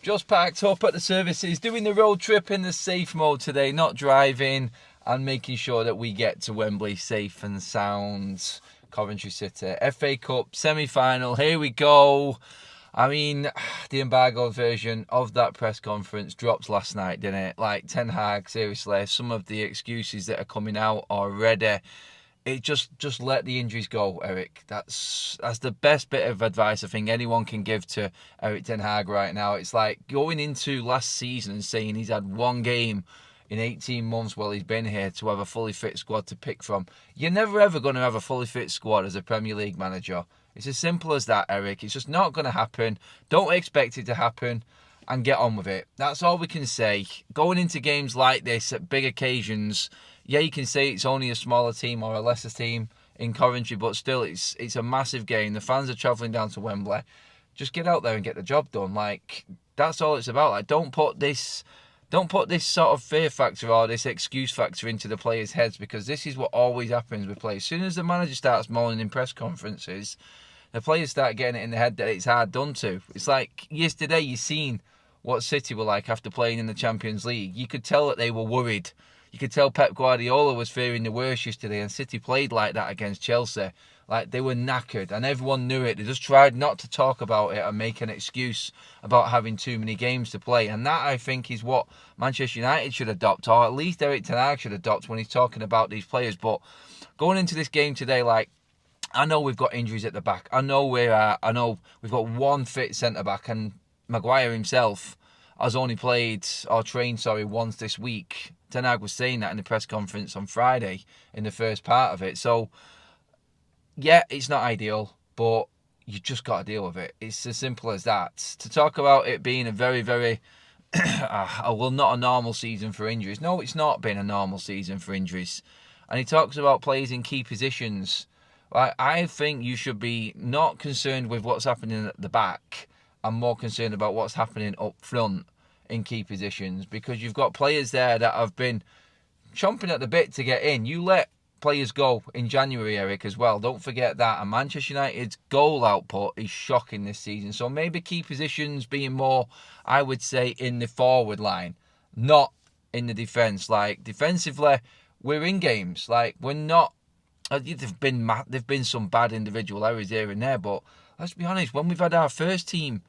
Just packed up at the services, doing the road trip in the safe mode today, not driving, and making sure that we get to Wembley safe and sound. Coventry City, FA Cup semi-final, here we go. I mean, the embargo version of that press conference dropped last night, didn't it? Like, Ten Hag, seriously, some of the excuses that are coming out already. It just let the injuries go, Eric. That's the best bit of advice I think anyone can give to Eric Ten Hag right now. It's like going into last season and saying he's had one game in 18 months while he's been here to have a fully fit squad to pick from. You're never ever going to have a fully fit squad as a Premier League manager. It's as simple as that, Eric. It's just not going to happen. Don't expect it to happen and get on with it. That's all we can say. Going into games like this at big occasions, yeah, you can say it's only a smaller team or a lesser team in Coventry, but still, it's a massive game. The fans are travelling down to Wembley. Just get out there and get the job done. Like, that's all it's about. Like, don't put this sort of fear factor or this excuse factor into the players' heads, because this is what always happens with players. As soon as the manager starts moaning in press conferences, the players start getting it in the head that it's hard done to. It's like yesterday, you seen what City were like after playing in the Champions League. You could tell that they were worried. You could tell Pep Guardiola was fearing the worst yesterday, and City played like that against Chelsea. Like, they were knackered, and everyone knew it. They just tried not to talk about it and make an excuse about having too many games to play. And that, I think, is what Manchester United should adopt, or at least Eric Ten Hag should adopt when he's talking about these players. But going into this game today, like, I know we've got injuries at the back. I know we've got one fit centre-back, and Maguire himself has only played, or trained, once this week. Ten Hag was saying that in the press conference on Friday in the first part of it. So, yeah, it's not ideal, but you just got to deal with it. It's as simple as that. To talk about it being a very, very, not a normal season for injuries. No, it's not been a normal season for injuries. And he talks about players in key positions. I think you should be not concerned with what's happening at the back and more concerned about what's happening up front in key positions, because you've got players there that have been chomping at the bit to get in. You let players go in January, Eric, as well. Don't forget that. And Manchester United's goal output is shocking this season. So maybe key positions being more, I would say, in the forward line, not in the defence. Like, defensively, we're in games. Like, we're not. There've been some bad individual errors here and there, but let's be honest, when we've had our first team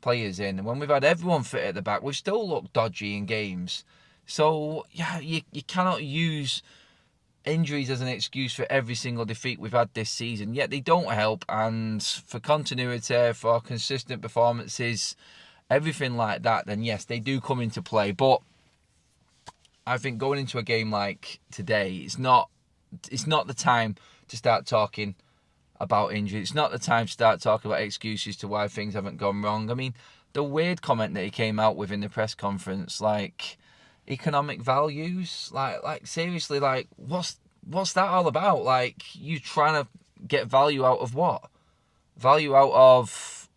players in, and when we've had everyone fit at the back, we've still looked dodgy in games. So, yeah, you cannot use injuries as an excuse for every single defeat we've had this season. Yet they don't help, and for continuity, for consistent performances, everything like that, then yes, they do come into play. But I think going into a game like today, it's not the time to start talking about injury. It's not the time to start talking about excuses to why things haven't gone wrong. I mean, the weird comment that he came out with in the press conference, like, economic values, like seriously, like, what's that all about? Like, you trying to get value out of what? Value out of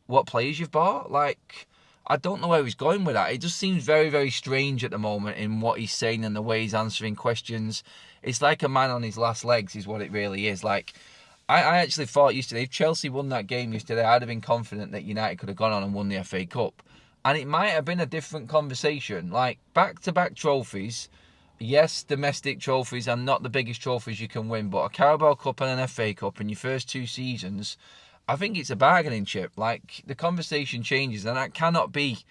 what players you've bought? Like, I don't know where he's going with that. It just seems very, very strange at the moment in what he's saying and the way he's answering questions. It's like a man on his last legs is what it really is. Like, I actually thought yesterday, if Chelsea won that game yesterday, I'd have been confident that United could have gone on and won the FA Cup. And it might have been a different conversation. Like, back-to-back trophies. Yes, domestic trophies are not the biggest trophies you can win, but a Carabao Cup and an FA Cup in your first two seasons, I think it's a bargaining chip. Like, the conversation changes, and that cannot be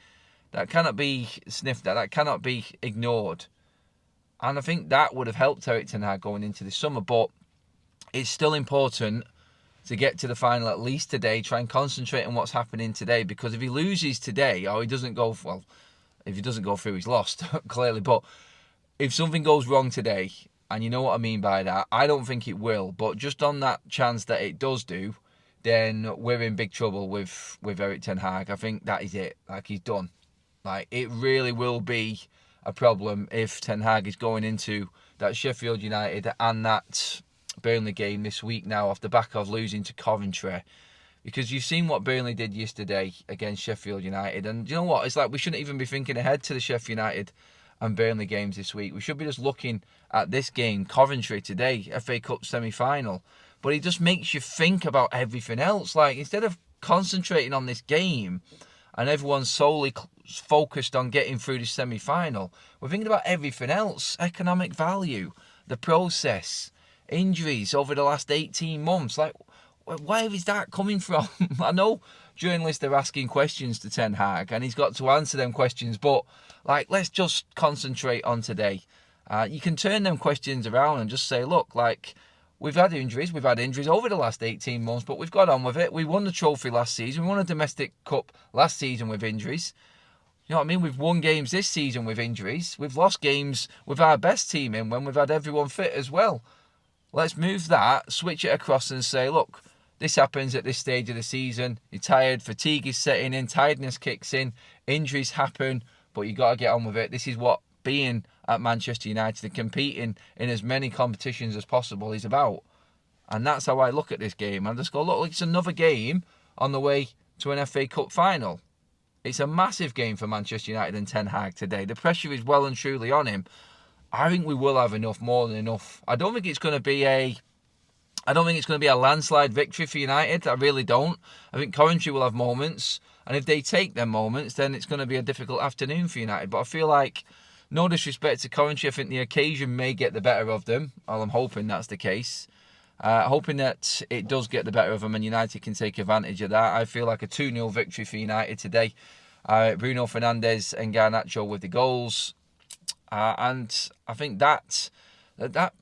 sniffed at. That cannot be ignored. And I think that would have helped Eric Ten Hag going into the summer. But it's still important to get to the final at least today. Try and concentrate on what's happening today, because if he loses today, or he doesn't go, well, if he doesn't go through, he's lost, clearly. But if something goes wrong today, and you know what I mean by that, I don't think it will, but just on that chance that it does do, then we're in big trouble with Eric Ten Hag. I think that is it. Like, he's done. Like, it really will be a problem if Ten Hag is going into that Sheffield United and that Burnley game this week now off the back of losing to Coventry. Because you've seen what Burnley did yesterday against Sheffield United. And you know what? It's like we shouldn't even be thinking ahead to the Sheffield United and Burnley games this week. We should be just looking at this game, Coventry today, FA Cup semi-final. But it just makes you think about everything else. Like, instead of concentrating on this game, and everyone's solely focused on getting through the semi-final. We're thinking about everything else: economic value, the process, injuries over the last 18 months. Like, where is that coming from? I know journalists are asking questions to Ten Hag, and he's got to answer them questions, but like, let's just concentrate on today. You can turn them questions around and just say, look, like, we've had injuries over the last 18 months, but we've got on with it. We won the trophy last season. We won a domestic cup last season with injuries. You know what I mean? We've won games this season with injuries. We've lost games with our best team in when we've had everyone fit as well. Let's move that, switch it across and say, look, this happens at this stage of the season. You're tired, fatigue is setting in, tiredness kicks in, injuries happen, but you got to get on with it. This is what being at Manchester United and competing in as many competitions as possible is about. And that's how I look at this game. I just go, look, it's another game on the way to an FA Cup final. It's a massive game for Manchester United and Ten Hag today. The pressure is well and truly on him. I think we will have enough, more than enough. I don't think it's going to be a landslide victory for United. I really don't. I think Coventry will have moments, and if they take them moments, then it's going to be a difficult afternoon for United. But I feel like, no disrespect to Coventry, I think the occasion may get the better of them. Well, I'm hoping that's the case. Hoping that it does get the better of them and United can take advantage of that. I feel like a 2-0 victory for United today. Bruno Fernandes and Garnacho with the goals. And I think that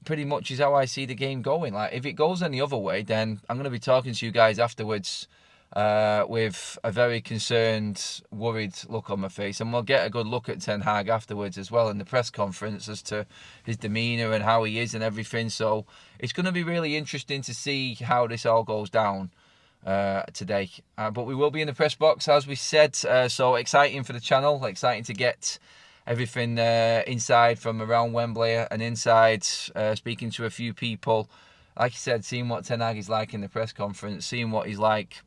pretty much is how I see the game going. Like, if it goes any other way, then I'm going to be talking to you guys afterwards with a very concerned, worried look on my face. And we'll get a good look at Ten Hag afterwards as well in the press conference as to his demeanour and how he is and everything. So it's going to be really interesting to see how this all goes down today. But we will be in the press box, as we said. So exciting for the channel, exciting to get everything inside from around Wembley and inside, speaking to a few people. Like I said, seeing what Ten Hag is like in the press conference, seeing what he's like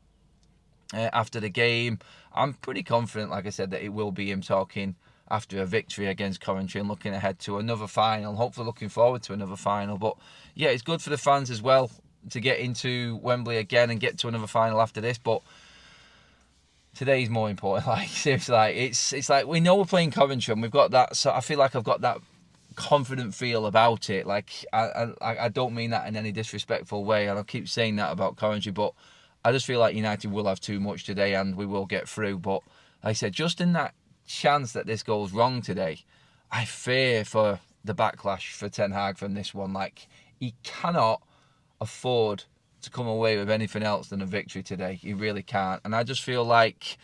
after the game. I'm pretty confident, like I said, that it will be him talking after a victory against Coventry and looking ahead to another final, hopefully looking forward to another final. But yeah, it's good for the fans as well to get into Wembley again and get to another final after this. But today's more important. Like, seriously, like, it's like, we know we're playing Coventry and we've got that, so I feel like I've got that confident feel about it. Like, I don't mean that in any disrespectful way, and I keep saying that about Coventry, but I just feel like United will have too much today and we will get through. But like I said, just in that chance that this goes wrong today, I fear for the backlash for Ten Hag from this one. Like, he cannot afford to come away with anything else than a victory today. He really can't. And I just feel like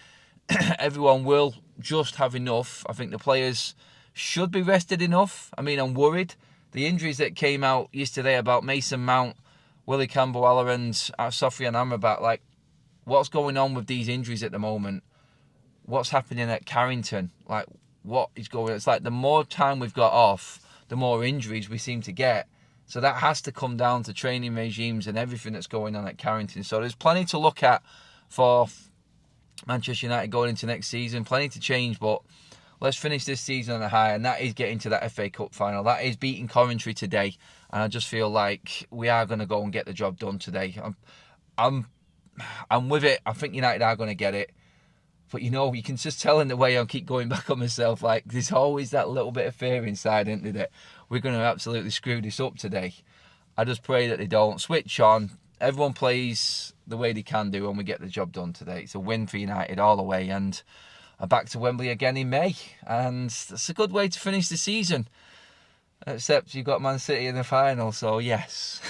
everyone will just have enough. I think the players should be rested enough. I mean, I'm worried. The injuries that came out yesterday about Mason Mount, Willie Campbell-Weller and Sofian Amrabat, like, what's going on with these injuries at the moment? What's happening at Carrington? Like, what is going on? It's like the more time we've got off, the more injuries we seem to get. So that has to come down to training regimes and everything that's going on at Carrington. So there's plenty to look at for Manchester United going into next season. Plenty to change, but let's finish this season on a high, and that is getting to that FA Cup final. That is beating Coventry today, and I just feel like we are going to go and get the job done today. I'm with it. I think United are going to get it. But, you know, you can just tell in the way I keep going back on myself, like, there's always that little bit of fear inside, isn't there, that we're going to absolutely screw this up today. I just pray that they don't. Switch on. Everyone plays the way they can do, and we get the job done today. It's a win for United all the way, and I'm back to Wembley again in May. And that's a good way to finish the season. Except you've got Man City in the final, so yes.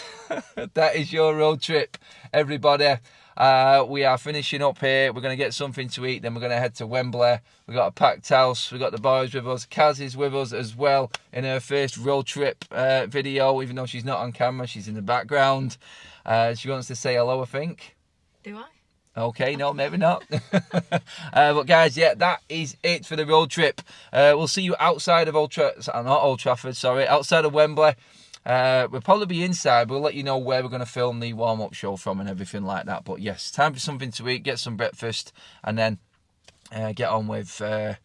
That is your road trip, everybody. We are finishing up here. We're going to get something to eat. Then we're going to head to Wembley. We've got a packed house. We've got the boys with us. Kaz is with us as well in her first road trip video. Even though she's not on camera, she's in the background. She wants to say hello, I think. Do I? Okay, no, maybe not. But guys, yeah, that is it for the road trip. We'll see you outside of outside of Wembley. We'll probably be inside. We'll let you know where we're going to film the warm-up show from and everything like that. But yes, time for something to eat, get some breakfast, and then get on with the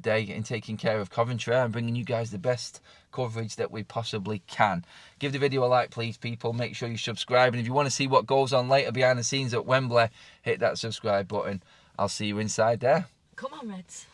day and taking care of Coventry and bringing you guys the best coverage that we possibly can. Give the video a like, please, people. Make sure you subscribe, and if you want to see what goes on later behind the scenes at Wembley, hit that subscribe button. I'll see you inside there. Come on, Reds.